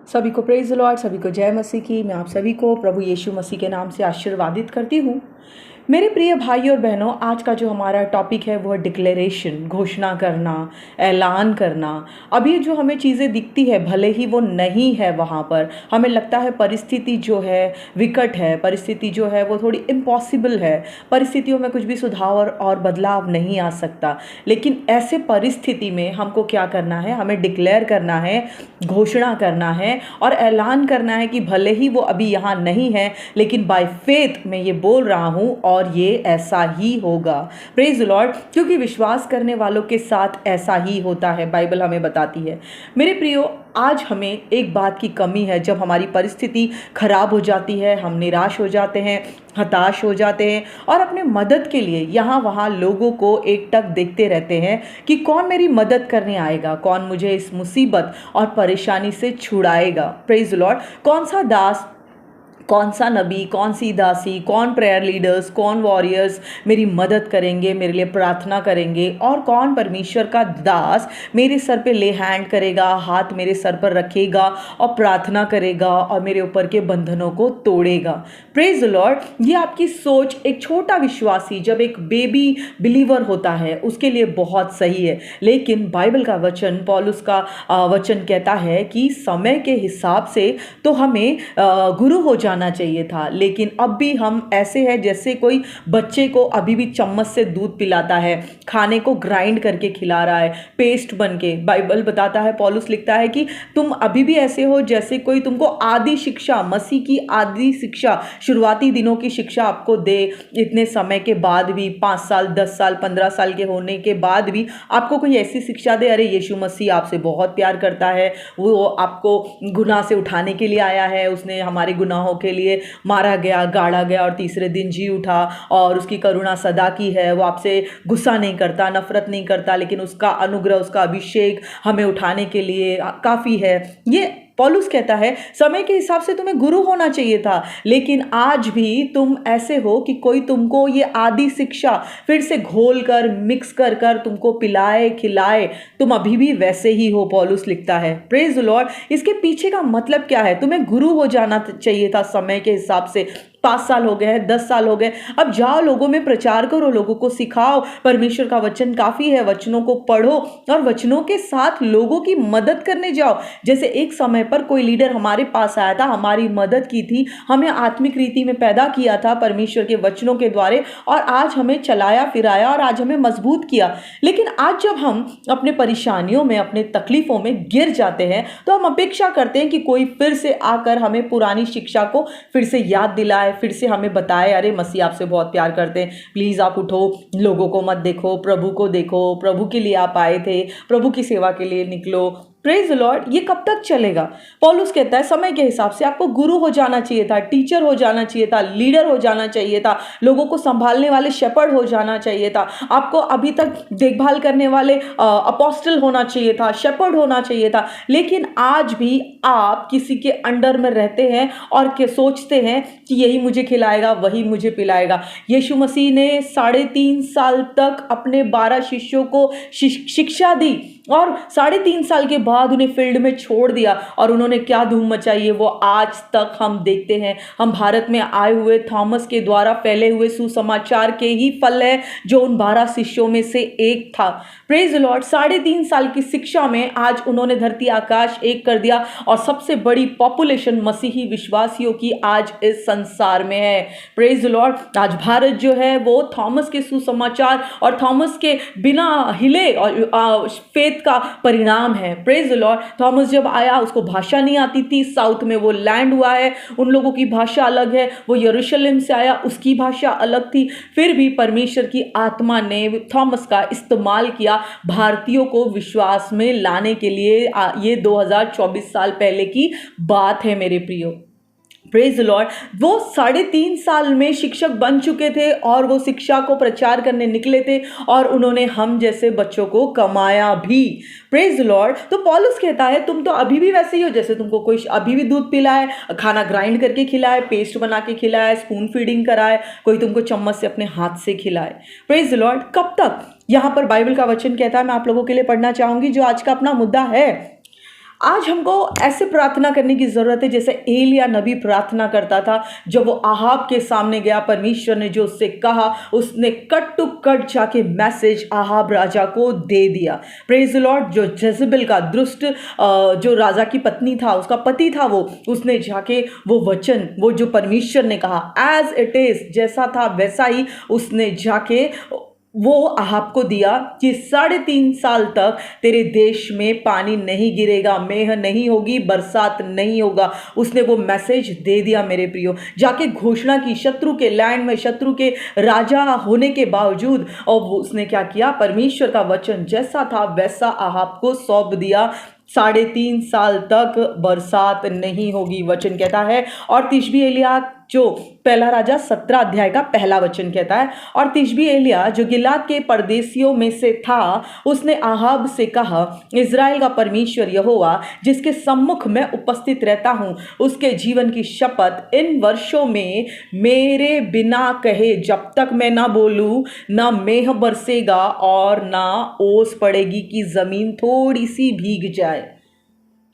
सभी को praise the Lord, सभी को जय मसीह की। मैं आप सभी को प्रभु यीशु मसीह के नाम से आशीर्वादित करती हूँ। मेरे प्रिय भाई और बहनों, आज का जो हमारा टॉपिक है वो डिक्लेरेशन, घोषणा करना, ऐलान करना। अभी जो हमें चीज़ें दिखती है, भले ही वो नहीं है वहाँ पर, हमें लगता है परिस्थिति जो है विकट है, परिस्थिति जो है वो थोड़ी इम्पॉसिबल है, परिस्थितियों में कुछ भी सुधार और बदलाव नहीं आ सकता। लेकिन ऐसे परिस्थिति में हमको क्या करना है? हमें डिक्लेयर करना है, घोषणा करना है और ऐलान करना है कि भले ही वो अभी यहाँ नहीं है, लेकिन बाय फेथ मैं ये बोल रहा हूँ और ये ऐसा ही होगा। Praise the Lord. क्योंकि विश्वास करने वालों के साथ ऐसा ही होता है, बाइबल हमें बताती है। मेरे प्रियो, आज हमें एक बात की कमी है। जब हमारी परिस्थिति खराब हो जाती है, हम निराश हो जाते हैं, हताश हो जाते हैं और अपने मदद के लिए यहाँ वहाँ लोगों को एकटक देखते रहते हैं कि कौन मेरी मदद करने आएगा, कौन मुझे इस मुसीबत और परेशानी से छुड़ाएगा। Praise the Lord. कौन सा दास, कौन सा नबी, कौन सी दासी, कौन प्रेयर लीडर्स, कौन वॉरियर्स मेरी मदद करेंगे, मेरे लिए प्रार्थना करेंगे, और कौन परमेश्वर का दास मेरे सर पे ले हैंड करेगा, हाथ मेरे सर पर रखेगा और प्रार्थना करेगा और मेरे ऊपर के बंधनों को तोड़ेगा। Praise the Lord. ये आपकी सोच एक छोटा विश्वासी, जब एक बेबी बिलीवर होता है, उसके लिए बहुत सही है। लेकिन बाइबल का वचन, पौलुस का वचन कहता है कि समय के हिसाब से तो हमें गुरु हो जाना चाहिए था, लेकिन अब भी हम ऐसे हैं जैसे कोई बच्चे को अभी भी चम्मच से दूध पिलाता है, खाने को ग्राइंड करके खिला रहा है, पेस्ट बन के। बाइबल बताता है, पौलुस लिखता है कि तुम अभी भी ऐसे हो जैसे कोई तुमको आदि शिक्षा, मसीह की आदि शिक्षा, शुरुआती दिनों की शिक्षा आपको दे। इतने समय के बाद भी, 5 साल, 10 साल, 15 साल के होने के बाद भी आपको कोई ऐसी शिक्षा दे, अरे यीशु मसीह आपसे बहुत प्यार करता है, वो आपको गुनाह से उठाने के लिए आया है, उसने हमारे गुनाहों के लिए मारा गया, गाड़ा गया और तीसरे दिन जी उठा, और उसकी करुणा सदा की है, वो आपसे गुस्सा नहीं करता, नफरत नहीं करता, लेकिन उसका अनुग्रह, उसका अभिषेक हमें उठाने के लिए काफ़ी है। ये पौलुस कहता है समय के हिसाब से तुम्हें गुरु होना चाहिए था, लेकिन आज भी तुम ऐसे हो कि कोई तुमको ये आदि शिक्षा फिर से घोल कर, मिक्स कर कर तुमको पिलाए खिलाए, तुम अभी भी वैसे ही हो, पौलुस लिखता है। Praise the Lord. इसके पीछे का मतलब क्या है? तुम्हें गुरु हो जाना चाहिए था समय के हिसाब से। 5 साल हो गए हैं, 10 साल हो गए, अब जाओ लोगों में प्रचार करो, लोगों को सिखाओ, परमेश्वर का वचन काफ़ी है, वचनों को पढ़ो और वचनों के साथ लोगों की मदद करने जाओ। जैसे एक समय पर कोई लीडर हमारे पास आया था, हमारी मदद की थी, हमें आत्मिक रीति में पैदा किया था परमेश्वर के वचनों के द्वारा, और आज हमें चलाया फिराया और आज हमें मजबूत किया। लेकिन आज जब हम अपने परेशानियों में, अपने तकलीफों में गिर जाते हैं, तो हम अपेक्षा करते हैं कि कोई फिर से आकर हमें पुरानी शिक्षा को फिर से याद दिलाए, फिर से हमें बताए, अरे मसीह आपसे बहुत प्यार करते हैं, प्लीज आप उठो, लोगों को मत देखो, प्रभु को देखो, प्रभु के लिए आप आए थे, प्रभु की सेवा के लिए निकलो। Praise the Lord. ये कब तक चलेगा? पौलुस कहता है समय के हिसाब से आपको गुरु हो जाना चाहिए था, टीचर हो जाना चाहिए था, लीडर हो जाना चाहिए था, लोगों को संभालने वाले शेपर्ड हो जाना चाहिए था, आपको अभी तक देखभाल करने वाले अपोस्टल होना चाहिए था, शेपर्ड होना चाहिए था। लेकिन आज भी आप किसी के अंडर में रहते हैं और के सोचते हैं कि यही मुझे खिलाएगा, वही मुझे पिलाएगा। यीशु मसीह ने 3.5 साल तक अपने 12 शिष्यों को शिक्षा दी और 3.5 साल के बाद उन्हें फील्ड में छोड़ दिया, और उन्होंने क्या धूम मचाई है वो आज तक हम देखते हैं। हम भारत में आए हुए थॉमस के द्वारा फैले हुए सुसमाचार के ही फल है, जो उन 12 शिष्यों में से एक था। Praise the Lord. 3.5 साल की शिक्षा में आज उन्होंने धरती आकाश एक कर दिया, और सबसे बड़ी पॉपुलेशन मसीही विश्वासियों की आज इस संसार में है। Praise the Lord. आज भारत जो है वो थॉमस के सुसमाचार और थॉमस के बिना हिले और फेथ का परिणाम है। Praise the Lord. थॉमस जब आया, उसको भाषा नहीं आती थी, साउथ में वो लैंड हुआ है, उन लोगों की भाषा अलग है, वो यरूशलेम से आया, उसकी भाषा अलग थी, फिर भी परमेश्वर की आत्मा ने थॉमस का इस्तेमाल किया भारतीयों को विश्वास में लाने के लिए। ये 2024 साल पहले की बात है मेरे प्रियो। Praise the Lord. वो 3.5 साल में शिक्षक बन चुके थे और वो शिक्षा को प्रचार करने निकले थे, और उन्होंने हम जैसे बच्चों को कमाया भी। Praise the Lord. तो पौलुस कहता है तुम तो अभी भी वैसे ही हो जैसे तुमको कोई अभी भी दूध पिलाए, खाना ग्राइंड करके खिलाए, पेस्ट बना के खिलाए, स्पून फीडिंग कराए, कोई तुमको चम्मच से अपने हाथ से खिलाए। Praise the Lord. कब तक? यहाँ पर बाइबल का वचन कहता है, मैं आप लोगों के लिए पढ़ना चाहूंगी जो आज का अपना मुद्दा है। आज हमको ऐसे प्रार्थना करने की ज़रूरत है जैसे एलिया नबी प्रार्थना करता था। जब वो आहाब के सामने गया, परमेश्वर ने जो उससे कहा, उसने कट टू कट जाके मैसेज आहाब राजा को दे दिया। Praise the Lord. जो जेजबेल का दुष्ट जो राजा की पत्नी था, उसका पति था, वो उसने जाके वो वचन, वो जो परमेश्वर ने कहा एज इट इज, जैसा था वैसा ही उसने जाके वो आहाब को दिया कि 3.5 साल तक तेरे देश में पानी नहीं गिरेगा, मेह नहीं होगी, बरसात नहीं होगा। उसने वो मैसेज दे दिया मेरे प्रियो, जाके घोषणा की शत्रु के लैंड में, शत्रु के राजा होने के बावजूद। और उसने क्या किया, परमेश्वर का वचन जैसा था वैसा आहाब को सौंप दिया। 3.5 साल तक बरसात नहीं होगी, वचन कहता है। और तिशबी एलिया जो पहला राजा 17 अध्याय का पहला वचन कहता है, और तिशबी एलिया जो गिलाद के परदेशियों में से था, उसने आहाब से कहा, इज़राइल का परमेश्वर यहोवा जिसके सम्मुख मैं उपस्थित रहता हूँ, उसके जीवन की शपथ, इन वर्षों में मेरे बिना कहे जब तक मैं ना बोलूँ ना मेह बरसेगा और ना ओस पड़ेगी कि ज़मीन थोड़ी सी भीग जाए।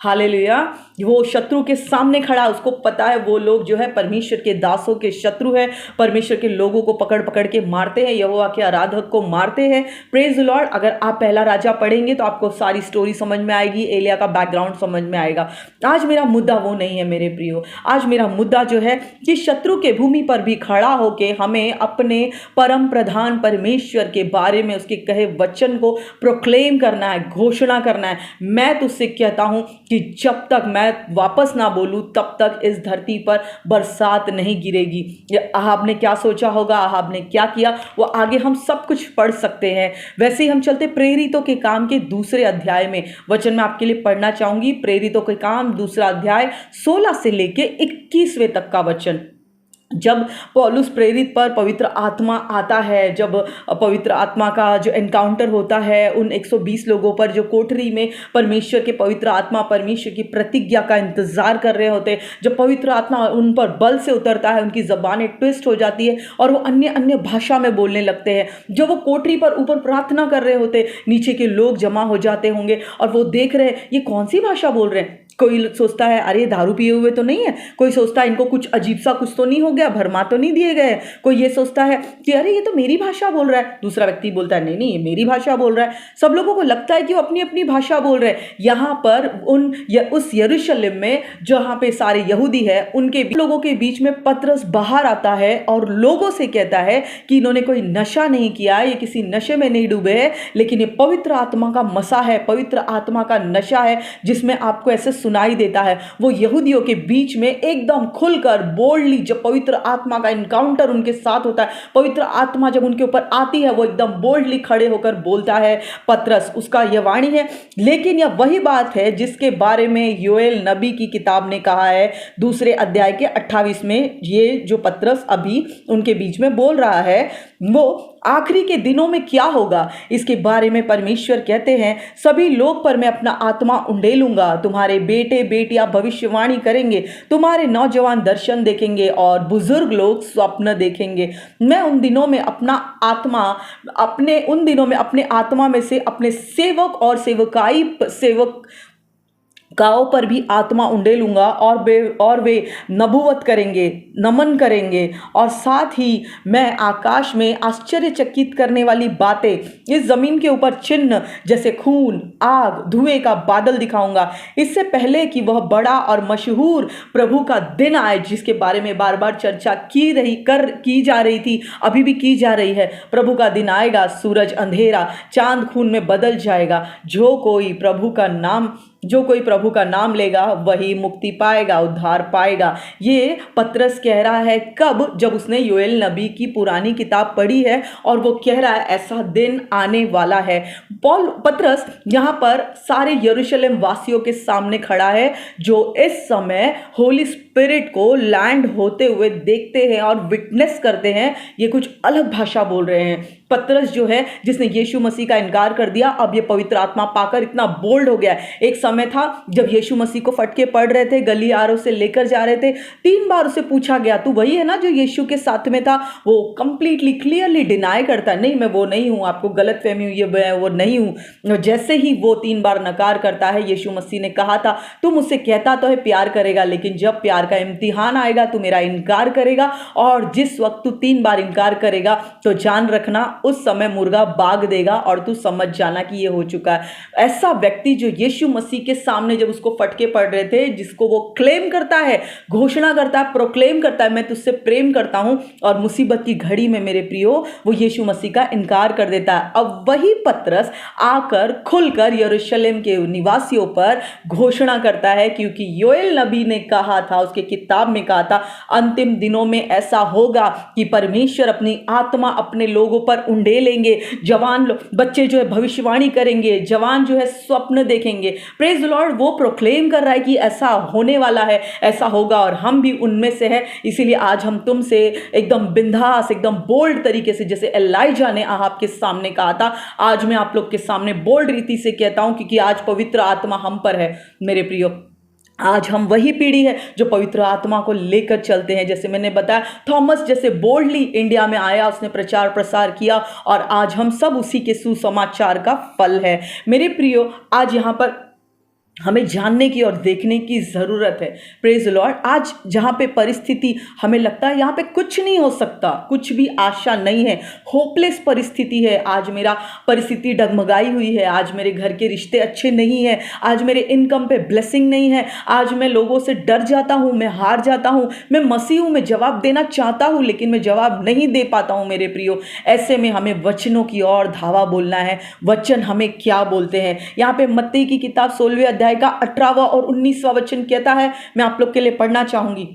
हालेलुया। वो शत्रु के सामने खड़ा, उसको पता है वो लोग जो है परमेश्वर के दासों के शत्रु है, परमेश्वर के लोगों को पकड़ पकड़ के मारते हैं, यहोवा के आराधक को मारते हैं। Praise the Lord. अगर आप पहला राजा पढ़ेंगे तो आपको सारी स्टोरी समझ में आएगी, एलिया का बैकग्राउंड समझ में आएगा। आज मेरा मुद्दा वो नहीं है मेरे प्रियो। आज मेरा मुद्दा जो है कि शत्रु के भूमि पर भी खड़ा होके हमें अपने परम प्रधान परमेश्वर के बारे में, उसके कहे वचन को प्रोक्लेम करना है, घोषणा करना है। मैं तुझसे कहता हूं कि जब तक मैं वापस ना बोलूं तब तक इस धरती पर बरसात नहीं गिरेगी। ये आहाब ने क्या सोचा होगा, आहाब ने क्या किया, वो आगे हम सब कुछ पढ़ सकते हैं। वैसे ही हम चलते प्रेरितों के काम के दूसरे अध्याय में। वचन मैं आपके लिए पढ़ना चाहूंगी, प्रेरितों के काम दूसरा अध्याय 16 से लेके 21वें तक का वचन। जब पौलुस प्रेरित पर पवित्र आत्मा आता है, जब पवित्र आत्मा का जो एनकाउंटर होता है उन 120 लोगों पर जो कोठरी में परमेश्वर के पवित्र आत्मा, परमेश्वर की प्रतिज्ञा का इंतजार कर रहे होते, जब पवित्र आत्मा उन पर बल से उतरता है, उनकी जबानें ट्विस्ट हो जाती है और वो अन्य अन्य भाषा में बोलने लगते हैं। जब वो कोठरी पर ऊपर प्रार्थना कर रहे होते, नीचे के लोग जमा हो जाते होंगे और वो देख रहे ये कौन सी भाषा बोल रहे हैं। कोई सोचता है अरे दारू पिए हुए तो नहीं है, कोई सोचता है इनको कुछ अजीब सा कुछ तो नहीं हो गया, भरमा तो नहीं दिए गए, कोई ये सोचता है कि अरे ये तो मेरी भाषा बोल रहा है, दूसरा व्यक्ति बोलता है नहीं नहीं ये मेरी भाषा बोल रहा है। सब लोगों को लगता है कि वो अपनी अपनी भाषा बोल रहे हैं। यहाँ पर उस यरूशलेम में जहाँ पे सारे यहूदी है, उनके लोगों के बीच में पतरस बाहर आता है और लोगों से कहता है कि इन्होंने कोई नशा नहीं किया, ये किसी नशे में नहीं डूबे हैं, लेकिन ये पवित्र आत्मा का मसा है, पवित्र आत्मा का नशा है जिसमें आपको ऐसे सुनाई देता है। वो यहूदियों के बीच में एकदम खुलकर बोल्डली, जब पवित्र आत्मा का इनकाउंटर उनके साथ होता है, पवित्र आत्मा जब उनके ऊपर आती है, वो एकदम बोल्डली खड़े होकर बोलता है। पतरस, उसका यह वाणी है। लेकिन यह वही बात है जिसके बारे में योएल नबी की किताब ने कहा है, दूसरे अध्याय के 28 में। ये जो पतरस अभी उनके बीच में बोल रहा है, वो आखिरी के दिनों में क्या होगा इसके बारे में परमेश्वर कहते हैं, सभी लोग पर मैं अपना आत्मा उंडेलूंगा, तुम्हारे बेटे बेटियां भविष्यवाणी करेंगे, तुम्हारे नौजवान दर्शन देखेंगे और बुजुर्ग लोग स्वप्न देखेंगे। मैं उन दिनों में अपने आत्मा में से अपने सेवक और सेवक गाँव पर भी आत्मा उंडेलूंगा और वे नबूवत करेंगे, नमन करेंगे, और साथ ही मैं आकाश में आश्चर्यचकित करने वाली बातें, इस जमीन के ऊपर चिन्ह जैसे खून, आग, धुएं का बादल दिखाऊंगा, इससे पहले कि वह बड़ा और मशहूर प्रभु का दिन आए, जिसके बारे में बार बार चर्चा की जा रही थी, अभी भी की जा रही है। प्रभु का दिन आएगा, सूरज अंधेरा, चांद खून में बदल जाएगा। जो कोई प्रभु का नाम लेगा वही मुक्ति पाएगा, उद्धार पाएगा। ये पतरस कह रहा है कब? जब उसने योएल नबी की पुरानी किताब पढ़ी है और वो कह रहा है ऐसा दिन आने वाला है। पतरस यहाँ पर सारे यरूशलेम वासियों के सामने खड़ा है जो इस समय होली स्पिरिट को लैंड होते हुए देखते हैं और विटनेस करते हैं, ये कुछ अलग भाषा बोल रहे हैं। पतरस जो है, जिसने यीशु मसीह का इनकार कर दिया, अब ये पवित्र आत्मा पाकर इतना बोल्ड हो गया है। एक समय था जब यीशु मसीह को फटके पड़ रहे थे, गलियारों से लेकर जा रहे थे, 3 बार उसे पूछा गया, तू वही है ना जो यीशु के साथ में था? वो कंप्लीटली क्लियरली डिनाई करता है, नहीं मैं वो नहीं हूं, आपको गलत फहमी हुई है, मैं वो नहीं हूं। जैसे ही वो 3 बार नकार करता है, यीशु मसीह ने कहा था, तू मुझसे कहता तो है प्यार करेगा, लेकिन जब प्यार का इम्तिहान आएगा तू मेरा इनकार करेगा, और जिस वक्त तू 3 बार इनकार करेगा तो जान रखना उस समय मुर्गा भाग देगा और तू समझ जाना कि ये हो चुका है। ऐसा व्यक्ति जो यीशु मसीह के सामने जब उसको फटके पड़ रहे थे, जिसको वो क्लेम करता है, घोषणा करता है, प्रोक्लेम करता है, मैं तुझसे प्रेम करता हूं, और मुसीबत की घड़ी में मेरे प्रियो वो यीशु मसीह का इनकार कर देता है। अब वही पतरस आकर खुलकर यरूशलेम के निवासियों पर घोषणा करता है, क्योंकि योएल नबी ने कहा था, उसके किताब में कहा था, अंतिम दिनों में ऐसा होगा कि परमेश्वर अपनी आत्मा अपने लोगों पर उंडेलेंगे, जवान बच्चे जो है भविष्यवाणी करेंगे, जवान जो है स्वप्न देखेंगे। प्रेज द लॉर्ड, वो प्रोक्लेम कर रहा है कि ऐसा होने वाला है, ऐसा होगा, और हम भी उनमें से है। इसीलिए आज हम तुमसे एकदम बिंदास, एकदम बोल्ड तरीके से, जैसे एलाइजा ने आपके सामने कहा था, आज मैं आप लोग के सामने बोल्ड रीति से कहता हूं, क्योंकि आज पवित्र आत्मा हम पर है मेरे प्रियो। आज हम वही पीढ़ी है जो पवित्र आत्मा को लेकर चलते हैं। जैसे मैंने बताया, थॉमस जैसे बोल्डली इंडिया में आया, उसने प्रचार प्रसार किया, और आज हम सब उसी के सुसमाचार का फल है मेरे प्रियो। आज यहाँ पर हमें जानने की और देखने की ज़रूरत है। प्रेज द लॉर्ड, आज जहाँ पे परिस्थिति हमें लगता है यहाँ पे कुछ नहीं हो सकता, कुछ भी आशा नहीं है, होपलेस परिस्थिति है, आज मेरा परिस्थिति डगमगाई हुई है, आज मेरे घर के रिश्ते अच्छे नहीं हैं, आज मेरे इनकम पे ब्लेसिंग नहीं है, आज मैं लोगों से डर जाता हूँ, मैं हार जाता हूँ, मैं मसीह हूँ, मैं जवाब देना चाहता हूँ लेकिन मैं जवाब नहीं दे पाता हूँ मेरे प्रियो। ऐसे में हमें वचनों की ओर धावा बोलना है। वचन हमें क्या बोलते हैं? यहाँ पे मत्ती की किताब 16वें अध्याय का 18वां और 19वां वचन कहता है, मैं आप लोग के लिए पढ़ना चाहूंगी।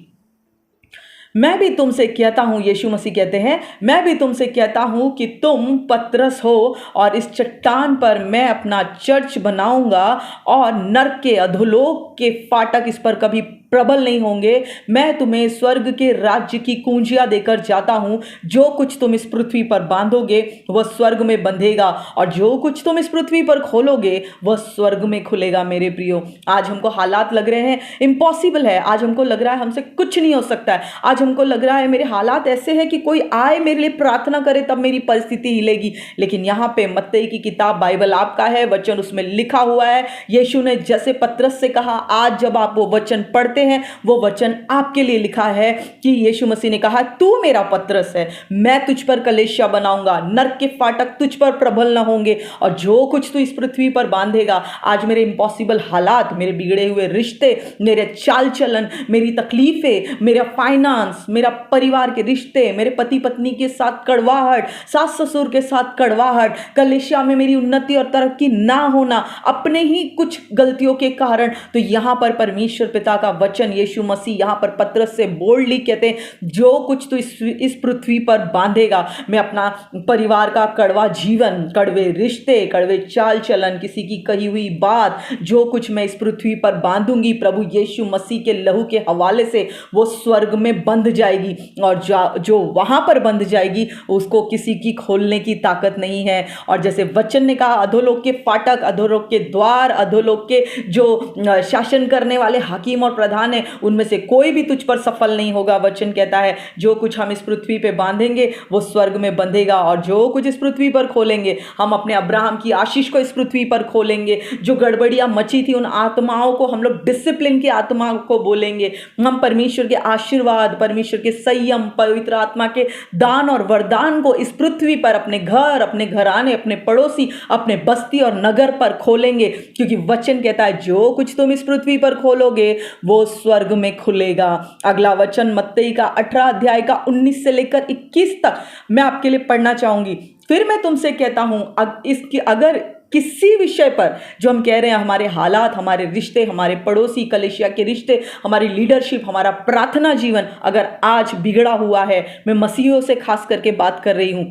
मैं भी तुमसे कहता हूं, यीशु मसीह कहते हैं, मैं भी तुमसे कहता हूं कि तुम पतरस हो, और इस चट्टान पर मैं अपना चर्च बनाऊंगा, और नरक के अधोलोक के फाटक इस पर कभी प्रबल नहीं होंगे। मैं तुम्हें स्वर्ग के राज्य की कुंजियां देकर जाता हूं। जो कुछ तुम इस पृथ्वी पर बांधोगे वह स्वर्ग में बंधेगा, और जो कुछ तुम इस पृथ्वी पर खोलोगे वह स्वर्ग में खुलेगा मेरे प्रियो। आज हमको हालात लग रहे हैं इम्पॉसिबल है, आज हमको लग रहा है हमसे कुछ नहीं हो सकता है, आज हमको लग रहा है मेरे हालात ऐसे हैं कि कोई आए मेरे लिए प्रार्थना करे तब मेरी परिस्थिति हिलेगी। लेकिन यहाँ पे मत्ती की किताब, बाइबल आपका है, वचन उसमें लिखा हुआ है। यीशु ने जैसे पतरस से कहा, आज जब आप वो वचन पढ़ते हैं, वो वचन आपके लिए लिखा है कि यीशु मसीह ने कहा, तू मेरा पतरस है, मैं तुझ पर कलेशा बनाऊंगा, नरक के फाटक तुझ पर प्रबल न होंगे, और जो कुछ तू इस पृथ्वी पर बांधेगा। आज मेरे इम्पॉसिबल हालात, मेरे बिगड़े हुए रिश्ते, मेरे चाल चलन, मेरी तकलीफें, मेरा फाइनेंस, मेरा परिवार के रिश्ते, मेरे पति पत्नी के साथ कड़वाहट, सास ससुर के साथ कड़वाहट, कलेशा में मेरी उन्नति और तरक्की ना होना, अपने ही कुछ गलतियों के कारण, तो यहां पर परमेश्वर पिता का वचन, यीशु मसीह यहां पर पतरस से बोल्डली कहते हैं, जो कुछ तू इस पृथ्वी पर बांधेगा, मैं अपना परिवार का कड़वा जीवन, कड़वे रिश्ते, कड़वे चाल चलन, किसी की कही हुई बात, जो कुछ मैं इस पृथ्वी पर बांधूंगी, प्रभु यीशु मसीह के लहू के हवाले से वो स्वर्ग में बंध जाएगी, और जो वहां पर बंध जाएगी उसको किसी की खोलने की ताकत नहीं है। और जैसे वचन ने कहा, अधोलोक के फाटक, अधोलोक के द्वार, अधोलोक के जो शासन करने वाले हाकिम और प्रधान है, उनमें से कोई भी तुझ पर सफल नहीं होगा। वचन कहता है, जो कुछ हम इस पृथ्वी पे बांधेंगे वो स्वर्ग में बंधेगा, और जो कुछ इस पृथ्वी पर खोलेंगे, हम अपने अब्राहम की आशीष को इस पृथ्वी पर खोलेंगे। जो गड़बड़ियां मची थी उन आत्माओं को हम लोग डिसिप्लिन की आत्माओं को बोलेंगे। हम परमेश्वर के आशीर्वाद, परमेश्वर के संयम, पवित्र आत्मा के दान और वरदान को इस पृथ्वी पर अपने घर, अपने घराने, अपने पड़ोसी, अपने बस्ती और नगर पर खोलेंगे, क्योंकि वचन कहता है, जो कुछ तुम इस पृथ्वी पर खोलोगे वो स्वर्ग में खुलेगा। अगला वचन मत्ती का 18 अध्याय का 19 से लेकर 21 तक मैं आपके लिए पढ़ना चाहूंगी। फिर मैं तुमसे कहता हूं, इसकी अगर किसी विषय पर जो हम कह रहे हैं, हमारे हालात, हमारे रिश्ते, हमारे पड़ोसी, कलीसिया के रिश्ते, हमारी लीडरशिप, हमारा प्रार्थना जीवन अगर आज बिगड़ा हुआ है, मैं मसीहियों से खास करके बात कर रही हूं,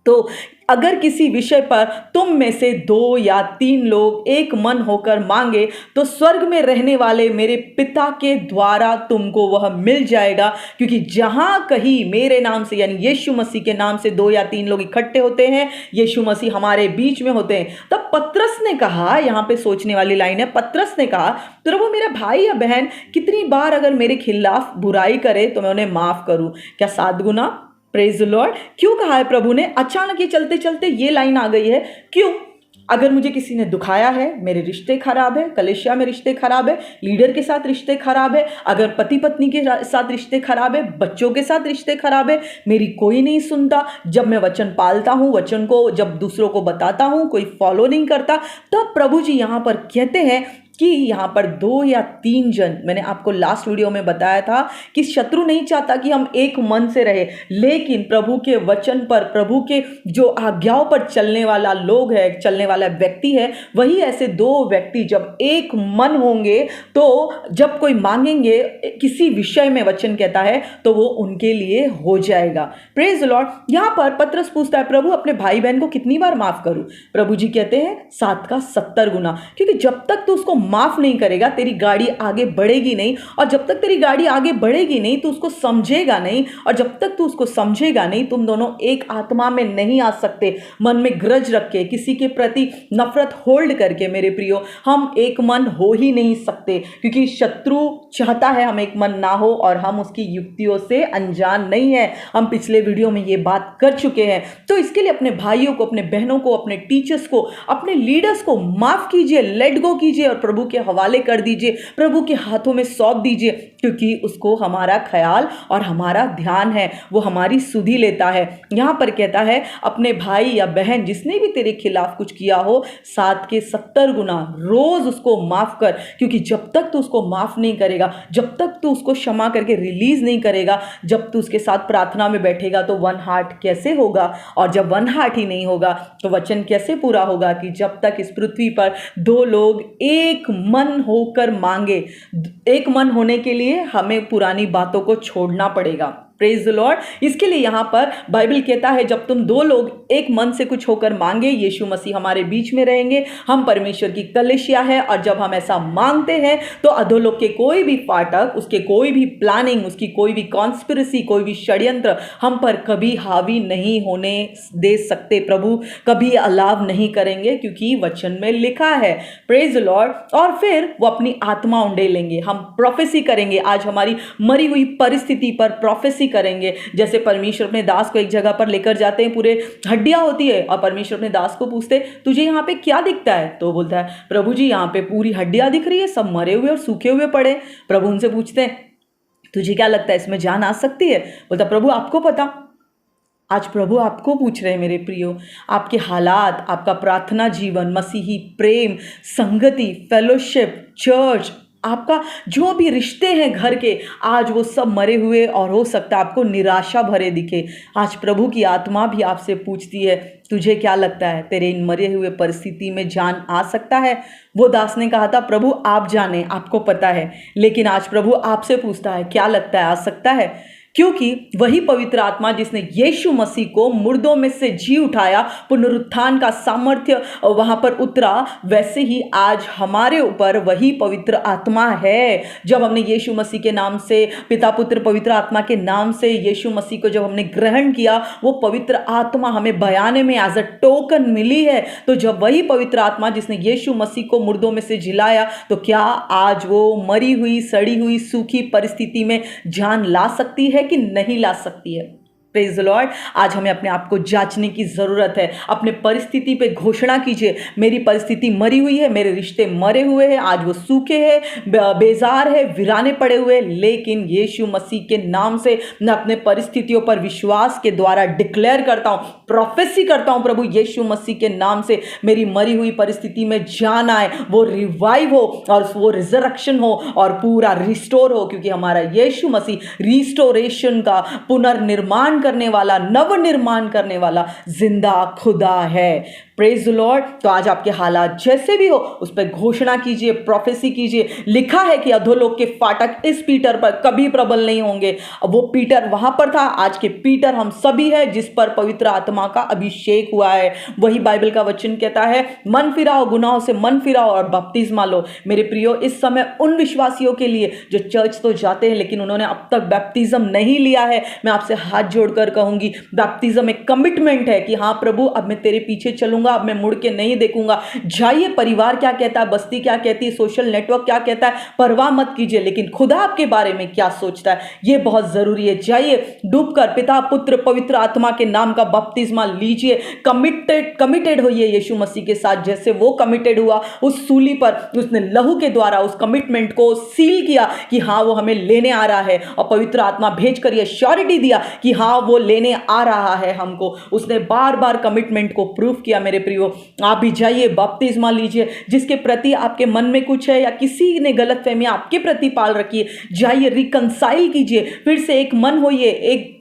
तो अगर किसी विषय पर तुम में से 2 या 3 लोग एक मन होकर मांगे तो स्वर्ग में रहने वाले मेरे पिता के द्वारा तुमको वह मिल जाएगा। क्योंकि जहां कहीं मेरे नाम से यानी यीशु मसीह के नाम से 2 या 3 लोग इकट्ठे होते हैं, यीशु मसीह हमारे बीच में होते हैं। तब पतरस ने कहा, यहां पे सोचने वाली लाइन है, पतरस ने कहा, प्रभु मेरा भाई या बहन कितनी बार अगर मेरे खिलाफ बुराई करे तो मैं उन्हें माफ करूं? क्या 7 गुना? Praise the Lord. क्यों कहा है प्रभु ने? अचानक ये चलते चलते ये लाइन आ गई है। क्यों? अगर मुझे किसी ने दुखाया है, मेरे रिश्ते खराब है, कलीसिया में रिश्ते खराब है, लीडर के साथ रिश्ते खराब है, अगर पति पत्नी के साथ रिश्ते खराब है, बच्चों के साथ रिश्ते खराब है, मेरी कोई नहीं सुनता, जब मैं वचन पालता हूं, वचन को जब दूसरों को बताता हूं, कोई फॉलो नहीं करता, तब प्रभु जी यहां पर कहते हैं कि यहाँ पर 2 या 3 जन, मैंने आपको लास्ट वीडियो में बताया था कि शत्रु नहीं चाहता कि हम एक मन से रहे, लेकिन प्रभु के वचन पर, प्रभु के जो आज्ञाओं पर चलने वाला लोग है, चलने वाला व्यक्ति है, वही ऐसे 2 व्यक्ति जब एक मन होंगे तो जब कोई मांगेंगे किसी विषय में, वचन कहता है, तो वो उनके लिए हो जाएगा। Praise the Lord. यहाँ पर पतरस पूछता है, प्रभु अपने भाई बहन को कितनी बार माफ करूं? प्रभु जी कहते हैं 7 का 70 गुना। क्योंकि जब तक तो उसको माफ नहीं करेगा तेरी गाड़ी आगे बढ़ेगी नहीं, और जब तक तेरी गाड़ी आगे बढ़ेगी नहीं तो उसको समझेगा नहीं, और जब तक तू उसको समझेगा नहीं, तुम दोनों एक आत्मा में नहीं आ सकते। मन में ग्रज रख के, किसी के प्रति नफरत होल्ड करके मेरे प्रियो, हम एक मन हो ही नहीं सकते, क्योंकि शत्रु चाहता है हम एक मन ना हो, और हम उसकी युक्तियों से अनजान नहीं है। हम पिछले वीडियो में ये बात कर चुके हैं। तो इसके लिए अपने भाइयों को, अपने बहनों को, अपने टीचर्स को, अपने लीडर्स को माफ कीजिए, लेट गो कीजिए और प्रभु के हवाले कर दीजिए, प्रभु के हाथों में सौंप दीजिए, क्योंकि उसको हमारा ख्याल और हमारा ध्यान है, वो हमारी सुधि लेता है। यहां पर कहता है अपने भाई या बहन जिसने भी तेरे खिलाफ कुछ किया हो, 7 के 70 गुना रोज उसको माफ कर। क्योंकि जब तक तू उसको माफ नहीं करेगा, जब तक तू उसको क्षमा करके रिलीज नहीं करेगा, जब तू उसके साथ प्रार्थना में बैठेगा, तो 1 हार्ट कैसे होगा? और जब 1 हार्ट ही नहीं होगा तो वचन कैसे पूरा होगा कि जब तक इस पृथ्वी पर 2 लोग एक मन होकर मांगे। एक मन होने के लिए हमें पुरानी बातों को छोड़ना पड़ेगा। Praise the Lord. इसके लिए यहां पर बाइबल कहता है जब तुम 2 लोग एक मन से कुछ होकर मांगे, यीशु मसीह हमारे बीच में रहेंगे, हम परमेश्वर की कलीसिया है, और जब हम ऐसा मांगते हैं तो अधोलोक के कोई भी फाटक, उसके कोई भी प्लानिंग, उसकी कोई भी कॉन्स्पिरेसी, कोई भी षड्यंत्र हम पर कभी हावी नहीं होने दे सकते। प्रभु कभी अलाव नहीं करेंगे, क्योंकि वचन में लिखा है। Praise the Lord. और फिर वो अपनी आत्मा उंडेलेंगे, हम प्रोफेसी करेंगे। आज हमारी मरी हुई परिस्थिति पर प्रोफेसी करेंगे। जैसे परमेश्वर अपने दास को एक जगह पर लेकर जाते हैं, पूरे हड्डियां होती है, और परमेश्वर अपने दास को पूछते तुझे यहाँ पे क्या दिखता है? तो बोलता है प्रभु जी यहाँ पे पूरी हड्डियां दिख रही है, सब मरे हुए और सूखे हुए पड़े। प्रभु उनसे पूछते हैं तुझे क्या लगता है इसमें जान आ सकती है? बोलता प्रभु आपको पता। आज प्रभु आपको पूछ रहे हैं मेरे प्रियो, आपके हालात, आपका प्रार्थना जीवन, मसीही प्रेम, संगति, फेलोशिप, चर्च, आपका जो भी रिश्ते हैं घर के, आज वो सब मरे हुए और हो सकता है आपको निराशा भरे दिखे। आज प्रभु की आत्मा भी आपसे पूछती है तुझे क्या लगता है तेरे इन मरे हुए परिस्थिति में जान आ सकता है? वो दास ने कहा था प्रभु आप जाने, आपको पता है। लेकिन आज प्रभु आपसे पूछता है क्या लगता है आ सकता है? क्योंकि वही पवित्र आत्मा जिसने यीशु मसीह को मुर्दों में से जी उठाया, पुनरुत्थान का सामर्थ्य वहां पर उतरा, वैसे ही आज हमारे ऊपर वही पवित्र आत्मा है। जब हमने यीशु मसीह के नाम से, पिता पुत्र पवित्र आत्मा के नाम से यीशु मसीह को जब हमने ग्रहण किया, वो पवित्र आत्मा हमें बयाने में एज अ टोकन मिली है। तो जब वही पवित्र आत्मा जिसने यीशु मसीह को मुर्दों में से जिलाया, तो क्या आज वो मरी हुई, सड़ी हुई, सूखी परिस्थिति में जान ला सकती है कि नहीं ला सकती है? Praise the Lord. आज हमें अपने आप को जांचने की जरूरत है। अपने परिस्थिति पे घोषणा कीजिए मेरी परिस्थिति मरी हुई है, मेरे रिश्ते मरे हुए हैं, आज वो सूखे हैं, बेजार है, वीराने पड़े हुए, लेकिन यीशु मसीह के नाम से मैं अपने परिस्थितियों पर विश्वास के द्वारा डिक्लेयर करता हूं, प्रोफेसी करता हूं, प्रभु यीशु मसीह के नाम से मेरी मरी हुई परिस्थिति में जान आए, वो रिवाइव हो और वो रिजरेक्शन हो और पूरा रिस्टोर हो, क्योंकि हमारा यीशु मसीह रिस्टोरेशन का, पुनर्निर्माण करने वाला, नव निर्माण करने वाला जिंदा खुदा है। Praise the Lord. तो आज आपके हालात जैसे भी हो उस पर घोषणा कीजिए, प्रोफेसी कीजिए। लिखा है कि अधोलोक के फाटक इस पीटर पर कभी प्रबल नहीं होंगे। अब वो पीटर वहां पर था, आज के पीटर हम सभी है जिस पर पवित्र आत्मा का अभिषेक हुआ है। वही बाइबल का वचन कहता है, मन फिराओ, गुनाहों से मन फिराओ और बपतिस्मा लो। मेरे प्रियो, इस समय उन विश्वासियों के लिए जो चर्च तो जाते हैं लेकिन उन्होंने अब तक बैप्टिज्म नहीं लिया है, मैं आपसे हाथ जोड़कर कहूंगी, बैप्टिज्म एक कमिटमेंट है कि हाँ प्रभु, अब मैं तेरे पीछे चलूंगा, अब मैं मुड़ के नहीं देखूंगा। जाइए, परिवार क्या कहता है, बस्ती क्या कहती है, सोशल नेटवर्क क्या कहता है, परवाह मत कीजिए, लेकिन खुदा आपके बारे में क्या सोचता है यह बहुत जरूरी है। जाइए, डूबकर पिता, पुत्र, पवित्र आत्मा के नाम का बपतिस्मा लीजिए। कमिटेड होइए यीशु मसीह के साथ, जैसे वो कमिटेड हुआ उस सूली पर, उसने लहू के द्वारा उस कमिटमेंट को सील किया कि हाँ वो हमें लेने आ रहा है, और पवित्र आत्मा भेजकर यह श्योरिटी दिया कि हाँ वो लेने आ रहा है हमको। उसने बार बार कमिटमेंट को प्रूफ किया। मेरे प्रियो, आप भी जाइए, बपतिस्मा लीजिए। जिसके प्रति आपके मन में कुछ है या किसी ने गलतफहमी आपके प्रति पाल रखी है, जाइए, रिकंसाइल कीजिए, फिर से एक मन होइए,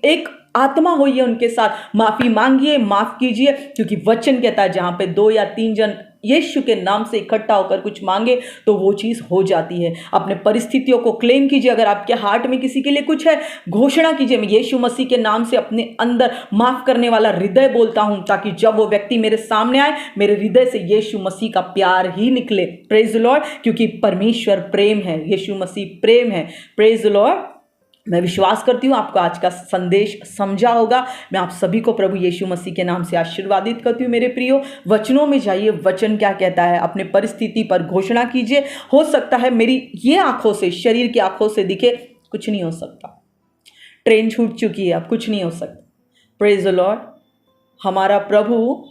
एक आत्मा होइए उनके साथ, माफी मांगिए, माफ कीजिए, क्योंकि वचन कहता है जहां पे 2 या 3 जन यीशु के नाम से इकट्ठा होकर कुछ मांगे तो वो चीज हो जाती है। अपने परिस्थितियों को क्लेम कीजिए। अगर आपके हार्ट में किसी के लिए कुछ है, घोषणा कीजिए, मैं यीशु मसीह के नाम से अपने अंदर माफ करने वाला हृदय बोलता हूं, ताकि जब वो व्यक्ति मेरे सामने आए, मेरे हृदय से यीशु मसीह का प्यार ही निकले। प्रेज द लॉर्ड, क्योंकि परमेश्वर प्रेम है, यीशु मसीह प्रेम है। Praise the Lord. मैं विश्वास करती हूँ आपको आज का संदेश समझा होगा। मैं आप सभी को प्रभु यीशु मसीह के नाम से आशीर्वादित करती हूँ। मेरे प्रियो, वचनों में जाइए, वचन क्या कहता है, अपने परिस्थिति पर घोषणा कीजिए। हो सकता है मेरी ये आंखों से, शरीर की आंखों से दिखे कुछ नहीं हो सकता, ट्रेन छूट चुकी है, अब कुछ नहीं हो सकता। Praise the Lord. हमारा प्रभु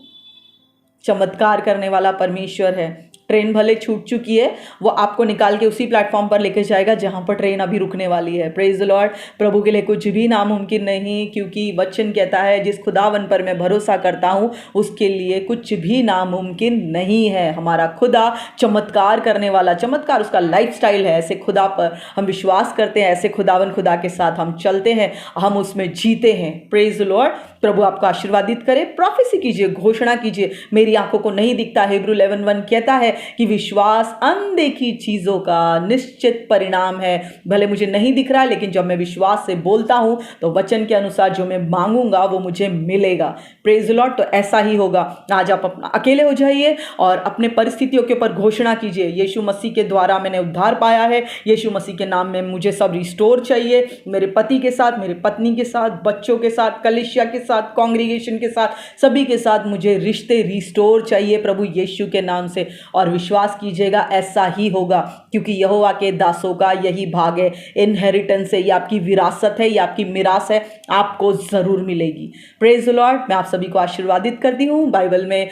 चमत्कार करने वाला परमेश्वर है। ट्रेन भले छूट चुकी है, वो आपको निकाल के उसी प्लेटफॉर्म पर लेकर जाएगा जहां पर ट्रेन अभी रुकने वाली है। Praise the Lord. प्रभु के लिए कुछ भी नामुमकिन नहीं, क्योंकि वचन कहता है जिस खुदावन पर मैं भरोसा करता हूं उसके लिए कुछ भी नामुमकिन नहीं है। हमारा खुदा चमत्कार करने वाला, चमत्कार उसका लाइफस्टाइल है। ऐसे खुदा पर हम विश्वास करते हैं, ऐसे खुदावन खुदा के साथ हम चलते हैं, हम उसमें जीते हैं। Praise the Lord. प्रभु आपको आशीर्वादित करे। प्रोफेसी कीजिए, घोषणा कीजिए, मेरी आंखों को नहीं दिखता। हिब्रू 11:1 कहता है कि विश्वास अनदेखी चीजों का निश्चित परिणाम है। भले मुझे नहीं दिख रहा है, लेकिन जब मैं विश्वास से बोलता हूं तो वचन के अनुसार जो मैं मांगूंगा वो मुझे मिलेगा। Praise the Lord. तो ऐसा ही होगा। आज आप अपना अकेले हो जाइए और अपने परिस्थितियों के ऊपर घोषणा कीजिए, यीशु मसीह के द्वारा मैंने उद्धार पाया है, यीशु मसीह के नाम में मुझे सब रिस्टोर चाहिए, मेरे पति के साथ, मेरे पत्नी के साथ, बच्चों के साथ, कलीसिया के साथ, कांग्रीगेशन के साथ, सभी के साथ मुझे रिश्ते रिस्टोर चाहिए प्रभु यीशु के नाम से। और विश्वास कीजिएगा ऐसा ही होगा, क्योंकि यहोवा के दासों का यही भाग है, इनहेरिटेंस है, ये आपकी विरासत है, ये आपकी मिरास है, आपको जरूर मिलेगी। Praise the Lord. मैं आप सभी को आशीर्वादित करती हूँ। बाइबल में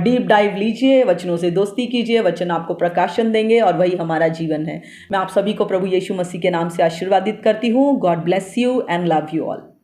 डीप डाइव लीजिए, वचनों से दोस्ती कीजिए, वचन आपको प्रकाशन देंगे और वही हमारा जीवन है। मैं आप सभी को प्रभु यीशु मसीह के नाम से आशीर्वादित करती हूँ। God bless you and love you all.